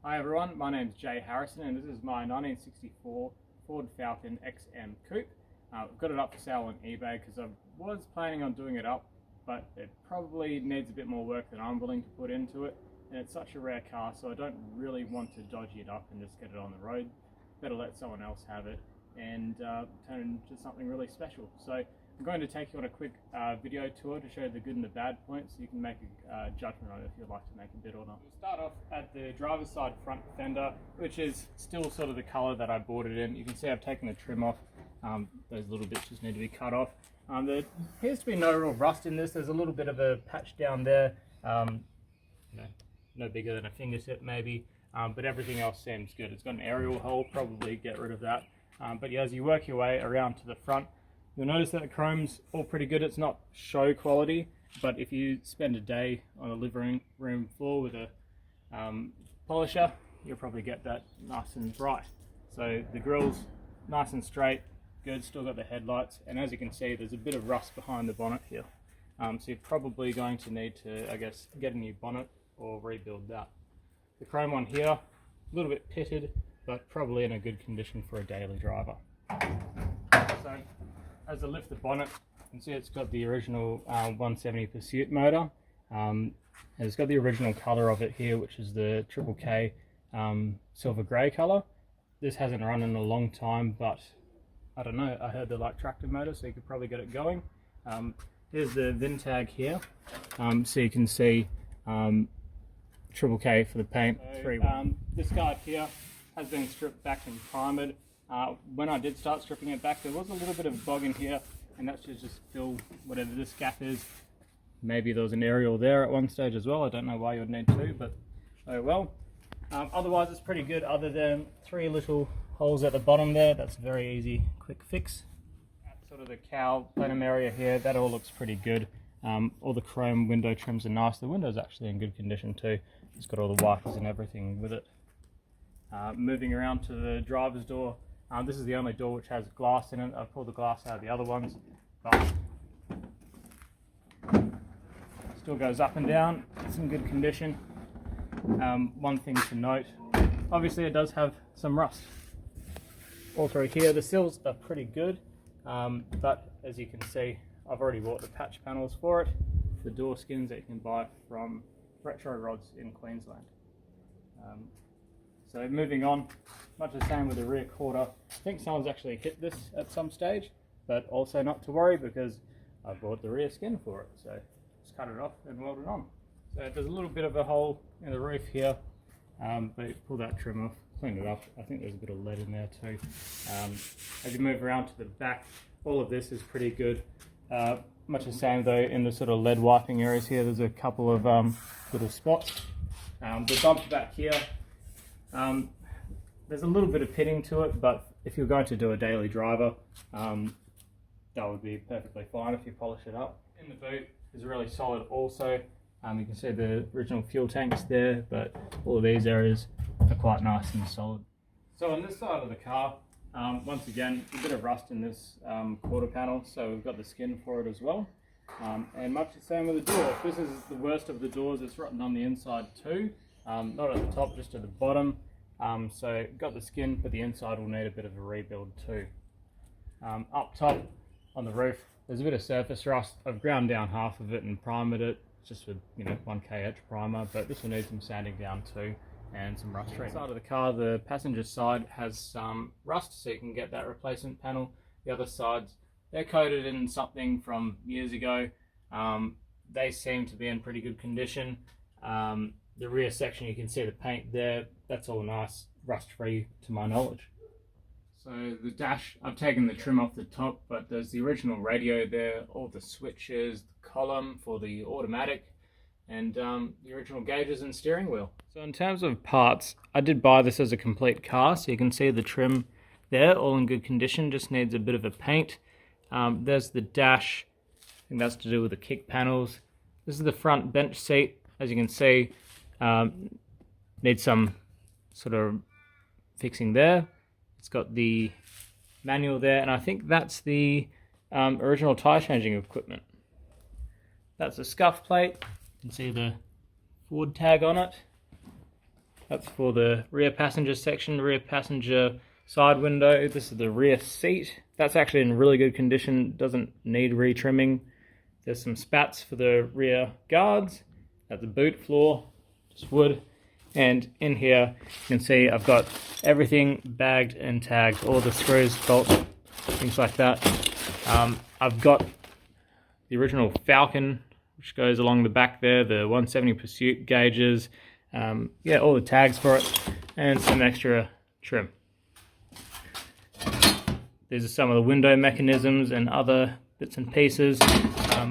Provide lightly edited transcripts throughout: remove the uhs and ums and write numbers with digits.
Hi everyone, my name is Jay Harrison and this is my 1964 Ford Falcon XM Coupe. I've got it up for sale on eBay because I was planning on doing it up, but it probably needs a bit more work than I'm willing to put into it, and it's such a rare car, so I don't really want to dodgy it up and just get it on the road. Better let someone else have it and turn it into something really special. So I'm going to take you on a quick video tour to show you the good and the bad points, so you can make a judgment on it if you'd like to make a bid or not. We'll start off at the driver's side front fender, which is still sort of the colour that I bought it in. You can see I've taken the trim off. Those little bits just need to be cut off. There appears to be no real rust in this. There's a little bit of a patch down there, no bigger than a fingertip maybe, but everything else seems good. It's got an aerial hole, probably get rid of that. But yeah, as you work your way around to the front, you'll notice that the chrome's all pretty good. It's not show quality, but if you spend a day on a living room floor with a polisher, you'll probably get that nice and bright. So the grill's nice and straight, good, still got the headlights, and as you can see there's a bit of rust behind the bonnet here. So you're probably going to need to, I guess, get a new bonnet or rebuild that. The chrome one here, a little bit pitted, but probably in a good condition for a daily driver. So as I lift the bonnet, you can see it's got the original 170 Pursuit motor. And it's got the original colour of it here, which is the Triple K silver grey colour. This hasn't run in a long time, but I don't know, I heard they like tractor motors, so you could probably get it going. Here's the VIN tag here, so you can see Triple K for the paint. So, this guard here has been stripped back and primered. When I did start stripping it back, there was a little bit of bog in here, and that should just fill whatever this gap is. Maybe there was an aerial there at one stage as well. I don't know why you would need to, but oh well. Otherwise it's pretty good, other than 3 little holes at the bottom there. That's a very easy, quick fix. At sort of the cowl plenum area here, that all looks pretty good. All the chrome window trims are nice. The window's actually in good condition too. It's got all the wipers and everything with it. Moving around to the driver's door. This is the only door which has glass in it. I've pulled the glass out of the other ones, but still goes up and down. It's in good condition. One thing to note, obviously it does have some rust all through here. The sills are pretty good, but as you can see, I've already bought the patch panels for it, the door skins that you can buy from Retro Rods in Queensland. So moving on, much the same with the rear quarter. I think someone's actually hit this at some stage, but also not to worry because I bought the rear skin for it. So just cut it off and weld it on. So there's a little bit of a hole in the roof here, but pull that trim off, clean it up. I think there's a bit of lead in there too. As you move around to the back, all of this is pretty good. Much the same though in the sort of lead wiping areas here. There's a couple of little spots. The bump back here, there's a little bit of pitting to it, but if you're going to do a daily driver, that would be perfectly fine if you polish it up. In the boot is really solid also. You can see the original fuel tanks there, but all of these areas are quite nice and solid. So on this side of the car, once again, a bit of rust in this quarter panel, so we've got the skin for it as well. And much the same with the door. If this is the worst of the doors, it's rotten on the inside too. Not at the top, just at the bottom. So got the skin, but the inside will need a bit of a rebuild too. Up top on the roof, there's a bit of surface rust. I've ground down half of it and primered it, just with 1K primer, but this will need some sanding down too and some rust treatment. Side of the car, the passenger side has some rust, so you can get that replacement panel. The other sides, they're coated in something from years ago. They seem to be in pretty good condition. The rear section, you can see the paint there, that's all nice, rust free to my knowledge. So the dash, I've taken the trim off the top, but there's the original radio there, all the switches, the column for the automatic, and the original gauges and steering wheel. So in terms of parts, I did buy this as a complete car, so you can see the trim there, all in good condition, just needs a bit of a paint. There's the dash, I think that's to do with the kick panels. This is the front bench seat, as you can see, needs some sort of fixing there. It's got the manual there, and I think that's the original tyre changing equipment. That's a scuff plate. You can see the Ford tag on it. That's for the rear passenger section, rear passenger side window. This is the rear seat. That's actually in really good condition, doesn't need re-trimming. There's some spats for the rear guards. At the boot floor, just wood. And in here, you can see I've got everything bagged and tagged, all the screws, bolts, things like that. I've got the original Falcon, which goes along the back there, the 170 Pursuit gauges, yeah, all the tags for it, and some extra trim. These are some of the window mechanisms and other bits and pieces,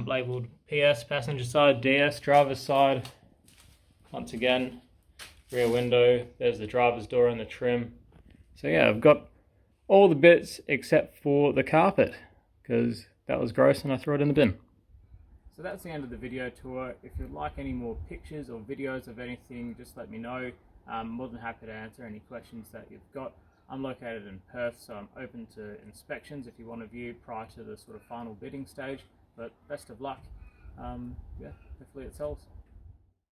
labeled PS, passenger side, DS, driver's side. Once again, rear window, there's the driver's door and the trim. So yeah, I've got all the bits except for the carpet, because that was gross and I threw it in the bin. So that's the end of the video tour. If you'd like any more pictures or videos of anything, just let me know. I'm more than happy to answer any questions that you've got. I'm located in Perth, so I'm open to inspections if you want to view prior to the sort of final bidding stage. But best of luck. Yeah, hopefully it sells.